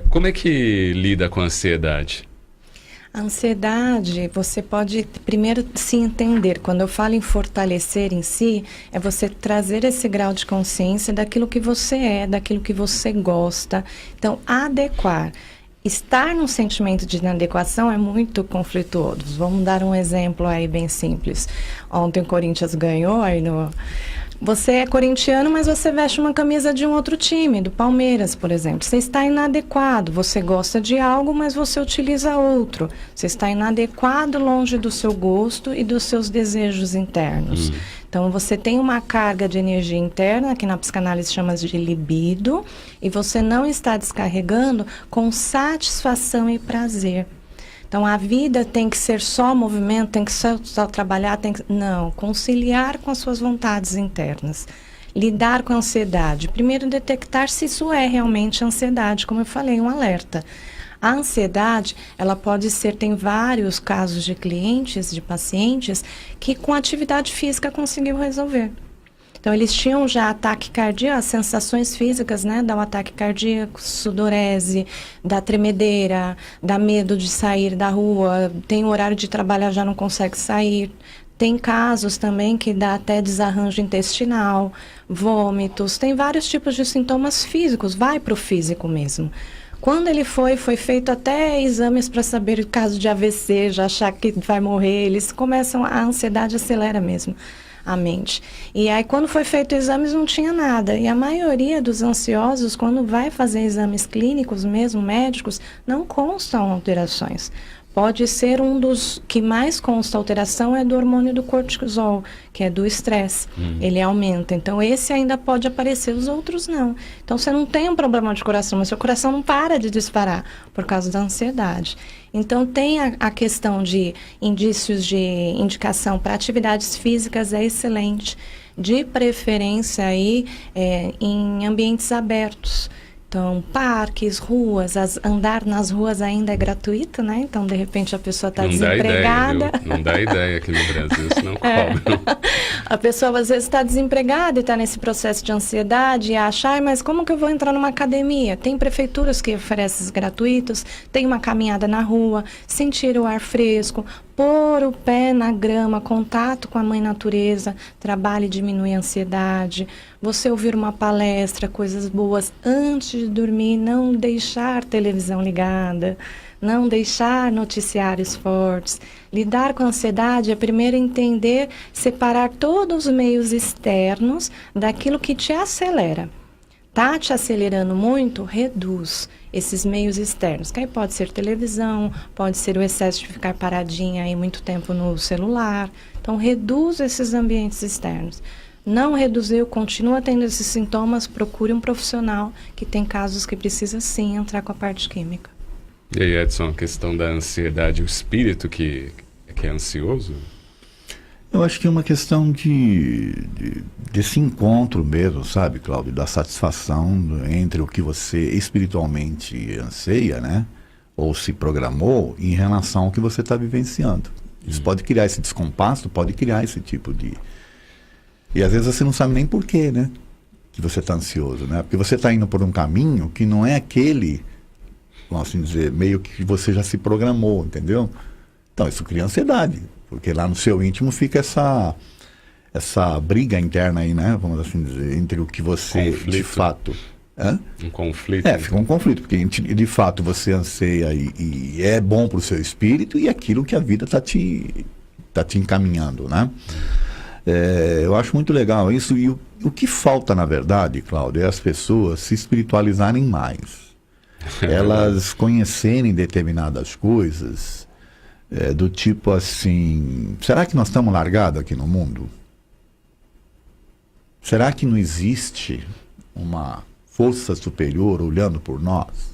Como é que lida com a ansiedade? A ansiedade, você pode primeiro se entender. Quando eu falo em fortalecer em si, é você trazer esse grau de consciência daquilo que você é, daquilo que você gosta. Então, adequar. Estar num sentimento de inadequação é muito conflituoso. Vamos dar um exemplo aí bem simples. Ontem o Corinthians ganhou aí no... Você é corintiano, mas você veste uma camisa de um outro time, do Palmeiras, por exemplo. Você está inadequado. Você gosta de algo, mas você utiliza outro. Você está inadequado, longe do seu gosto e dos seus desejos internos. Então, você tem uma carga de energia interna, que na psicanálise chama de libido, e você não está descarregando com satisfação e prazer. Então, a vida tem que ser só movimento, tem que só trabalhar, Não, conciliar com as suas vontades internas. Lidar com a ansiedade. Primeiro, detectar se isso é realmente ansiedade, como eu falei, um alerta. A ansiedade, ela pode ser, tem vários casos de clientes, de pacientes, que com atividade física conseguiu resolver. Então, eles tinham já ataque cardíaco, as sensações físicas, né? Dá um ataque cardíaco, sudorese, dá tremedeira, dá medo de sair da rua, tem horário de trabalhar, já não consegue sair. Tem casos também que dá até desarranjo intestinal, vômitos, tem vários tipos de sintomas físicos, vai para o físico mesmo. Quando ele foi feito até exames para saber o caso de AVC, já achar que vai morrer, eles começam, a ansiedade acelera mesmo a mente. E aí, quando foi feito exames, não tinha nada. E a maioria dos ansiosos, quando vai fazer exames clínicos, mesmo médicos, não constam alterações. Pode ser um dos que mais consta alteração é do hormônio do cortisol, que é do estresse. Ele aumenta. Então, esse ainda pode aparecer, os outros não. Então, você não tem um problema de coração, mas seu coração não para de disparar por causa da ansiedade. Então, tem a questão de indícios de indicação para atividades físicas, é excelente. De preferência aí, em ambientes abertos. Então, parques, ruas, andar nas ruas ainda é gratuito, né? Então, de repente, a pessoa está desempregada. Dá ideia, viu? Não dá ideia aqui no Brasil, senão cobram. A pessoa, às vezes, está desempregada e está nesse processo de ansiedade e acha, mas como que eu vou entrar numa academia? Tem prefeituras que oferecem gratuitos, tem uma caminhada na rua, sentir o ar fresco, pôr o pé na grama, contato com a mãe natureza, trabalhe e diminui a ansiedade. Você ouvir uma palestra, coisas boas antes de dormir, não deixar televisão ligada, não deixar noticiários fortes. Lidar com a ansiedade é primeiro entender, separar todos os meios externos daquilo que te acelera. Tá te acelerando muito? Reduz esses meios externos, que aí pode ser televisão, pode ser o excesso de ficar paradinha aí muito tempo no celular. Então, reduz esses ambientes externos. Não reduziu, continua tendo esses sintomas, procure um profissional que tem casos que precisa sim entrar com a parte química. E aí, Edson, a questão da ansiedade, o espírito que é ansioso? Eu acho que é uma questão desse encontro mesmo, sabe, Cláudio, da satisfação entre o que você espiritualmente anseia, né, ou se programou em relação ao que você está vivenciando. Isso pode criar esse descompasso, pode criar esse tipo de... E às vezes você não sabe nem por quê, né, que você está ansioso, né, porque você está indo por um caminho que não é aquele, vamos assim dizer, meio que você já se programou, entendeu? Então isso cria ansiedade. Porque lá no seu íntimo fica essa briga interna aí, né? Vamos assim dizer, entre o que você de fato... Um conflito. Fica um conflito, porque de fato você anseia e é bom para o seu espírito e aquilo que a vida está te encaminhando, né? Eu acho muito legal isso. E o que falta, na verdade, Cláudio, é as pessoas se espiritualizarem mais. Elas conhecerem determinadas coisas... do tipo assim, será que nós estamos largados aqui no mundo? Será que não existe uma força superior olhando por nós?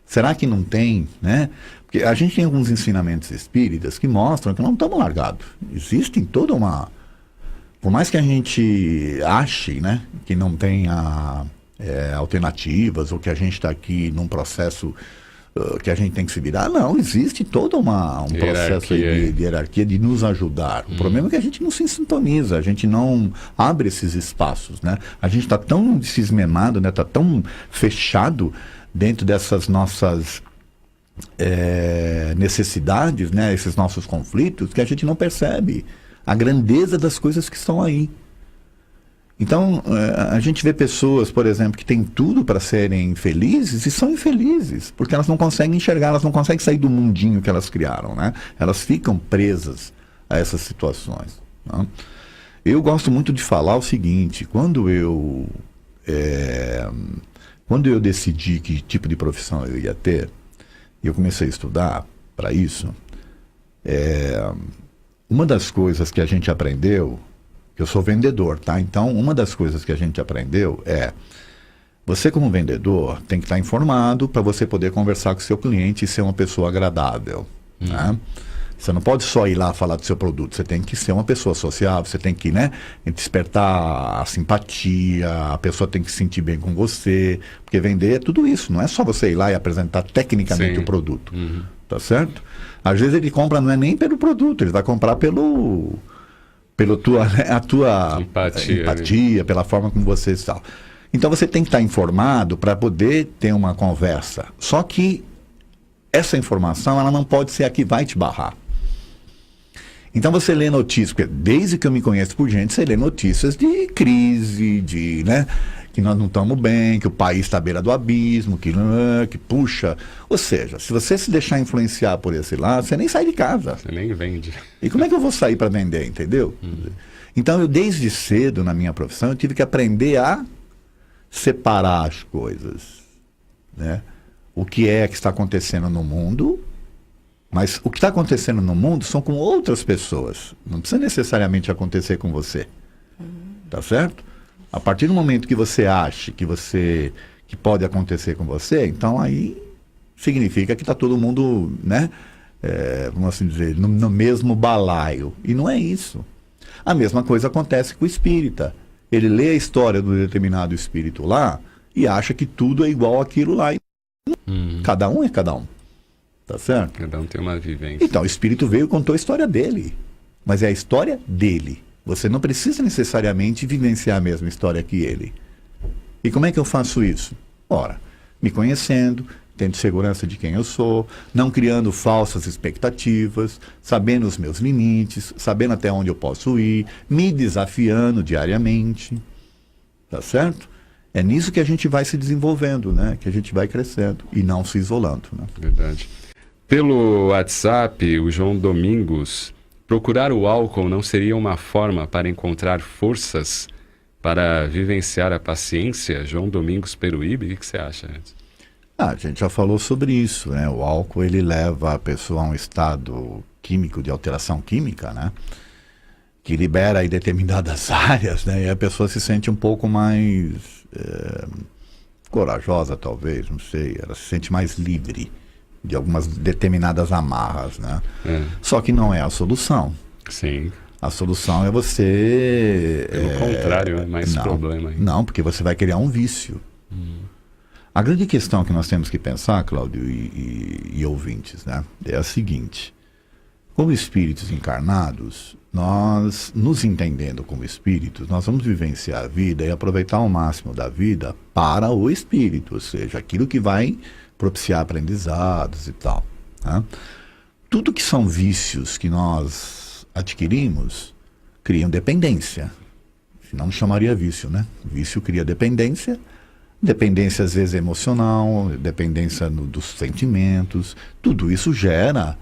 Será que não tem, né? Porque a gente tem alguns ensinamentos espíritas que mostram que não estamos largados. Existem toda uma... Por mais que a gente ache, né, que não tenha alternativas ou que a gente está aqui num processo... que a gente tem que se virar, não, existe todo um processo aí de hierarquia de nos ajudar. O problema é que a gente não se sintoniza, a gente não abre esses espaços, né? A gente está tão cismenado, né? Está tão fechado dentro dessas nossas necessidades, né, esses nossos conflitos, que a gente não percebe a grandeza das coisas que estão aí. Então, a gente vê pessoas, por exemplo, que têm tudo para serem felizes e são infelizes, porque elas não conseguem enxergar, elas não conseguem sair do mundinho que elas criaram, né? Elas ficam presas a essas situações, né? Eu gosto muito de falar o seguinte: quando eu decidi que tipo de profissão eu ia ter, e eu comecei a estudar para isso, uma das coisas que a gente aprendeu, eu sou vendedor, tá? Então, uma das coisas que a gente aprendeu você como vendedor tem que estar informado para você poder conversar com o seu cliente e ser uma pessoa agradável, né? Você não pode só ir lá falar do seu produto, você tem que ser uma pessoa sociável, você tem que, né, despertar a simpatia, a pessoa tem que se sentir bem com você, porque vender é tudo isso, não é só você ir lá e apresentar tecnicamente o produto, tá certo? Às vezes ele compra, não é nem pelo produto, ele vai comprar pela tua empatia, pela forma como você está. Então você tem que estar informado para poder ter uma conversa. Só que essa informação, ela não pode ser a que vai te barrar. Então você lê notícias, porque desde que eu me conheço por gente, você lê notícias de crise, né, que nós não estamos bem, que o país está à beira do abismo, que puxa. Ou seja, se você se deixar influenciar por esse lado, você nem sai de casa. Você nem vende. E como é que eu vou sair para vender, entendeu? Então eu desde cedo na minha profissão, eu tive que aprender a separar as coisas, né? O que está acontecendo no mundo, mas o que está acontecendo no mundo são com outras pessoas. Não precisa necessariamente acontecer com você. Tá certo? A partir do momento que você acha que pode acontecer com você, então aí significa que está todo mundo, né, vamos assim dizer, no mesmo balaio. E não é isso. A mesma coisa acontece com o espírita. Ele lê a história do determinado espírito lá e acha que tudo é igual àquilo lá. Cada um é cada um. Tá certo? Cada um tem uma vivência. Então, o espírito veio e contou a história dele. Mas é a história dele. Você não precisa necessariamente vivenciar a mesma história que ele. E como é que eu faço isso? Ora, me conhecendo, tendo segurança de quem eu sou, não criando falsas expectativas, sabendo os meus limites, sabendo até onde eu posso ir, me desafiando diariamente. Tá certo? É nisso que a gente vai se desenvolvendo, né? Que a gente vai crescendo e não se isolando, né? Verdade. Pelo WhatsApp, o João Domingos: procurar o álcool não seria uma forma para encontrar forças para vivenciar a paciência? João Domingos Peruíbe, o que você acha? A gente já falou sobre isso, né? O álcool, ele leva a pessoa a um estado químico, de alteração química, né? Que libera aí determinadas áreas, né? E a pessoa se sente um pouco mais corajosa, talvez, não sei. Ela se sente mais livre de algumas determinadas amarras, né? Só que não é a solução. Sim. A solução é você... Pelo contrário, é mais problema aí. Não, porque você vai criar um vício. A grande questão que nós temos que pensar, Cláudio e ouvintes, né, é a seguinte: como espíritos encarnados, nós, nos entendendo como espíritos, nós vamos vivenciar a vida e aproveitar ao máximo da vida para o espírito, ou seja, aquilo que vai propiciar aprendizados e tal, né? Tudo que são vícios que nós adquirimos criam dependência. Senão não chamaria vício, né? Vício cria dependência. Dependência às vezes emocional, dependência dos sentimentos. Tudo isso gera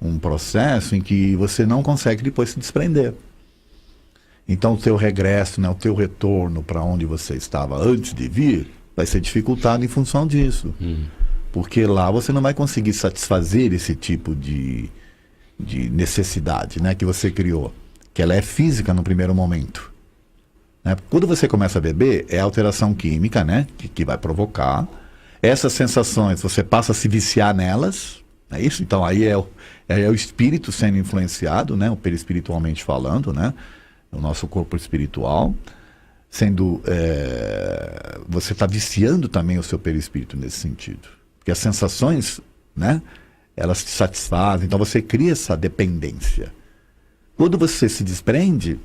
um processo em que você não consegue depois se desprender. Então o teu regresso, né, o teu retorno para onde você estava antes de vir vai ser dificultado em função disso. Porque lá você não vai conseguir satisfazer esse tipo de necessidade, né, que você criou. Que ela é física no primeiro momento. Né? Quando você começa a beber, é a alteração química, né, que vai provocar. Essas sensações, você passa a se viciar nelas. É isso? Então aí é o espírito sendo influenciado, né, o perispiritualmente falando, né, o nosso corpo espiritual, sendo... você está viciando também o seu perispírito nesse sentido. Porque as sensações, né, elas te satisfazem, então você cria essa dependência. Quando você se desprende,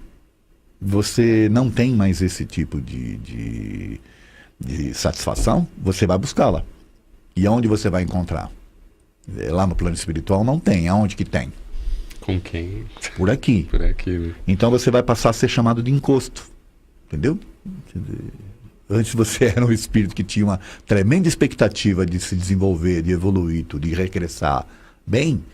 você não tem mais esse tipo de satisfação, você vai buscá-la. E aonde você vai encontrar? Lá no plano espiritual não tem. Aonde que tem? Com quem? Por aqui. Por aqui, né? Então você vai passar a ser chamado de encosto. Entendeu? Antes você era um espírito que tinha uma tremenda expectativa de se desenvolver, de evoluir, de regressar bem.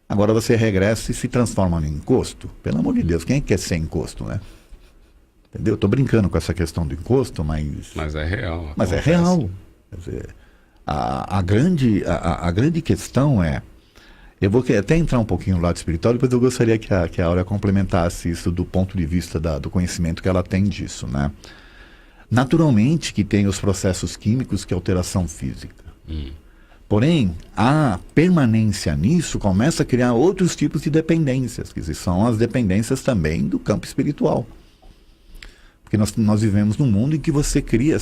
Agora você regressa e se transforma em encosto. Pelo amor de Deus, quem é que quer ser encosto, né? Entendeu? Estou brincando com essa questão do encosto, mas... Mas é real. Mas é real. Quer dizer, a grande questão é... Eu vou até entrar um pouquinho no lado espiritual, depois eu gostaria que a Áurea complementasse isso do ponto de vista do conhecimento que ela tem disso, né? Naturalmente que tem os processos químicos que é alteração física. Porém, a permanência nisso começa a criar outros tipos de dependências, que são as dependências também do campo espiritual. Porque nós vivemos num mundo em que você cria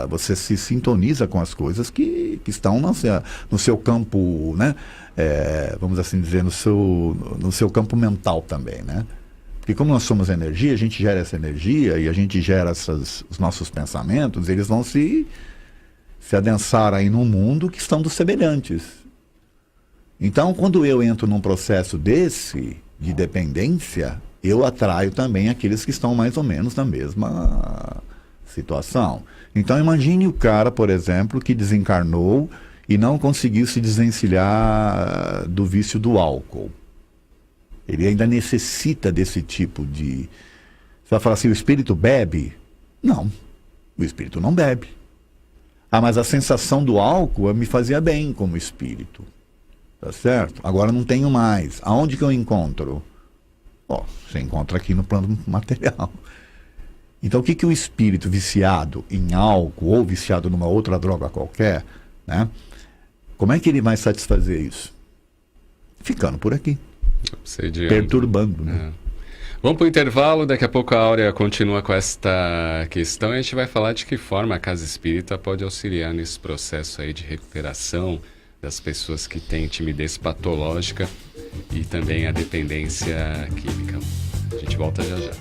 você se sintoniza com as coisas que estão no seu campo, né? Vamos assim dizer, no seu campo mental também, né? Porque como nós somos energia, a gente gera essa energia e a gente gera os nossos pensamentos, eles vão se adensar aí num mundo que estão dos semelhantes. Então, quando eu entro num processo desse, de dependência, eu atraio também aqueles que estão mais ou menos na mesma situação. Então, imagine o cara, por exemplo, que desencarnou e não conseguiu se desvencilhar do vício do álcool. Ele ainda necessita desse tipo de... Você vai falar assim, o espírito bebe? Não, o espírito não bebe. Ah, mas a sensação do álcool me fazia bem como espírito. Tá certo? Agora não tenho mais. Aonde que eu encontro? Você encontra aqui no plano material. Então o que o espírito viciado em álcool ou viciado numa outra droga qualquer, né? Como é que ele vai satisfazer isso? Ficando por aqui. Perturbando, né? Vamos para o intervalo, daqui a pouco a Áurea continua com esta questão e a gente vai falar de que forma a Casa Espírita pode auxiliar nesse processo aí de recuperação das pessoas que têm timidez patológica e também a dependência química. A gente volta já já.